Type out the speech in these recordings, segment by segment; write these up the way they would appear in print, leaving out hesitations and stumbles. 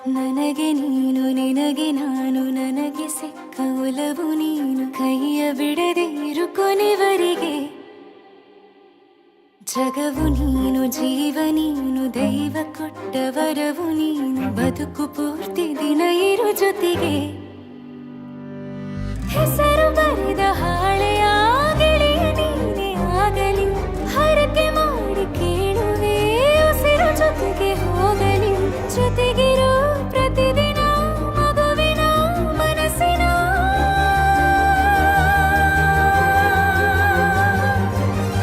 ನನಗೆ ನೀನು ನಿನಗೆ ನಾನು ನನಗೆ ಸಿಕ್ಕ ಒಲವು ನೀನು ಕೈಯ ಬಿಡದೆ ಇರು ಕೊನೆವರೆಗೆ ಜಗವು ನೀನು ಜೀವ ನೀನು ದೈವ ಕೊಟ್ಟ ವರವು ನೀನು ಬದುಕು ಪೂರ್ತಿ ದಿನ ಇರು ಜೊತೆಗೆ ಹೆಸರು ಬರೆದ ಹಾಳೆಯ ಗೆಳೆಯ ನೀನೇ ಆಗಲಿ ಹರಕೆ ಮಾಡಿ ಕೇಳುವೆ ಉಸಿರು ಜೊತೆಗೆ ಹೋಗಲಿ ಜೊತೆಗಿರೋ ಪ್ರತಿದಿನ ಮಗುವಿನ ಮನಸ್ಸಿನ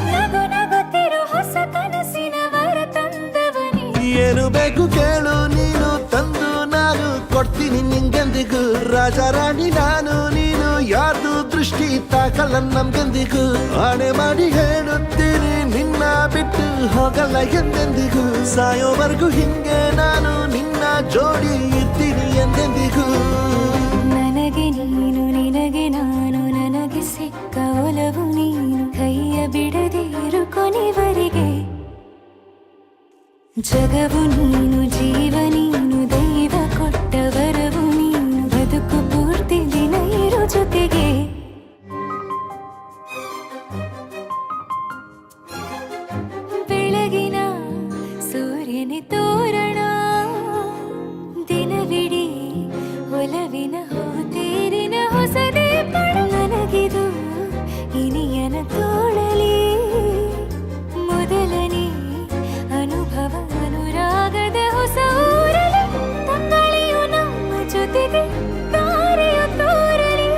ನಗು ನಗುತ್ತಿರೋ ಹೊಸ ಕನಸಿನ ವರ ತಂದವನೇ ಏನು ಬೇಕು ಕೇಳು ನೀನು ತಂದು ನಾನು ಕೊಡ್ತೀನಿ ನಿಂಗೆಂದಿಗೂ ರಾಜ ರಾಣಿ ನಾನು ನೀನು ಯಾರ್ದು ದೃಷ್ಟಿ ತಾಕಲ್ಲ ನಮ್ಗೆಂದಿಗೂ ಆಣೆ ಮಾಡಿ ಹೇಳುತ್ತೀನಿ ನಿನ್ನ ಬಿಟ್ಟು ಹೋಗಲ್ಲ ಎಂದೆಂದಿಗೂ ಸಾಯೋವರೆಗೂ ಹಿಂಗೆ ನಾನು ನಿನ್ನ ಜೋಡಿ ಇರ್ತೀನಿ ಎಂದೆಂದಿಗೂ ನನಗೆ ನೀನು ನಿನಗೆ ನಾನು ನನಗೆ ಸಿಕ್ಕ ಒಲವು ನೀನು ಕೈಯ ಬಿಡದೆ ಇರು ಕೊನೆವರೆಗೆ ಜಗವು ನೀನು ಜೀವ ನೀನು ದೈವ ಕೊಟ್ಟ ವರವು ನೀನು ಬದುಕು ಪೂರ್ತಿ ದಿನ ಇರು ಜೊತೆಗೆ ಬೆಳಗಿನ ಸೂರ್ಯನೇ ತೋರಣ ದಿನವಿಡೀ ಒಲವಿನ ಹೋತೇರಿನ ಹೊಸದೇ ಪಡ ನನಗಿದು ಇನಿಯನ ತೋಳಲಿ ಮೊದಲನೇ ಅನುಭವ ಅನುರಾಗದ ಹೊಸ ಊರಲಿ ತಂಗಳಿಯು ನಮ್ಮ ಜೊತೆಗೆ ತಾರೆಯು ತೋರಲಿ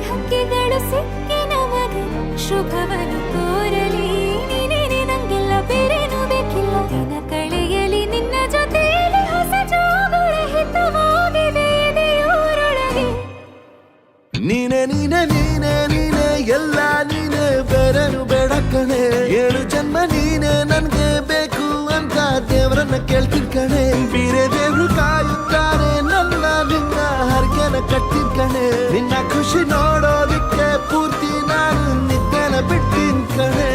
ಹಕ್ಕಿಗಳು ಸಿಕ್ಕಿ ನಮಗೆ ಶುಭವನ್ನು ಕೋರಲಿ ನೀನೇನೆ ನಂಗೆಲ್ಲ ಬೇರೇನು ಬೇಕಿಲ್ಲ ದಿನ ಕಳೆಯಲಿ ನಿನ್ನ ಜೊತೆಯಲ್ಲಿ ಹೊಸ ಜೋಗುಳ ಹಿತವಾಗಿದೆ ಎದೆಯೂರೊಳಗೆ ನೀನೆ ನೀನೆ ನೀನೆ ನೀನೆ ಎಲ್ಲ ನೀನೆ ಬೇರೆನು ಬೇಡ ಕಣೆ ಏಳು ಜನ್ಮ ನೀನೆ ನನ್ಗೆ ಬೇಕು ಅಂತ ದೇವರನ್ನ ಕೇಳ್ತೀನಿ ಕಣೆ ಬೇರೆ ದೇವ್ರು ಕಾಯುತ್ತಾರೆ ನನ್ನ ನಿನ್ನ ಹರ್ಗೆನ ಕಟ್ಟಿನ ಕಣೆ ನಿನ್ನ ಖುಷಿ ನೋಡೋದಿಕ್ಕೆ ಪೂರ್ತಿ ನಾನು ನಿದ್ದೆನ ಬಿಟ್ಟಿನ್ ಕಣೆ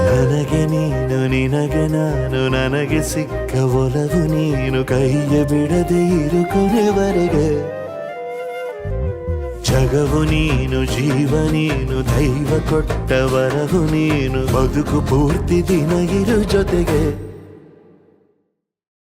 ನನಗೆ ನೀನು ನಿನಗೆ ನಾನು ನನಗೆ ಸಿಕ್ಕ ಒಲವು ನೀನು ಕೈಯ ಬಿಡದೆ ಇರು ಕೊನೆವರೆಗೆ ಜಗವು ನೀನು ಜೀವ ನೀನು ದೈವ ಕೊಟ್ಟ ವರವು ನೀನು ಬದುಕು ಪೂರ್ತಿ ದಿನ ಇರು ಜೊತೆಗೆ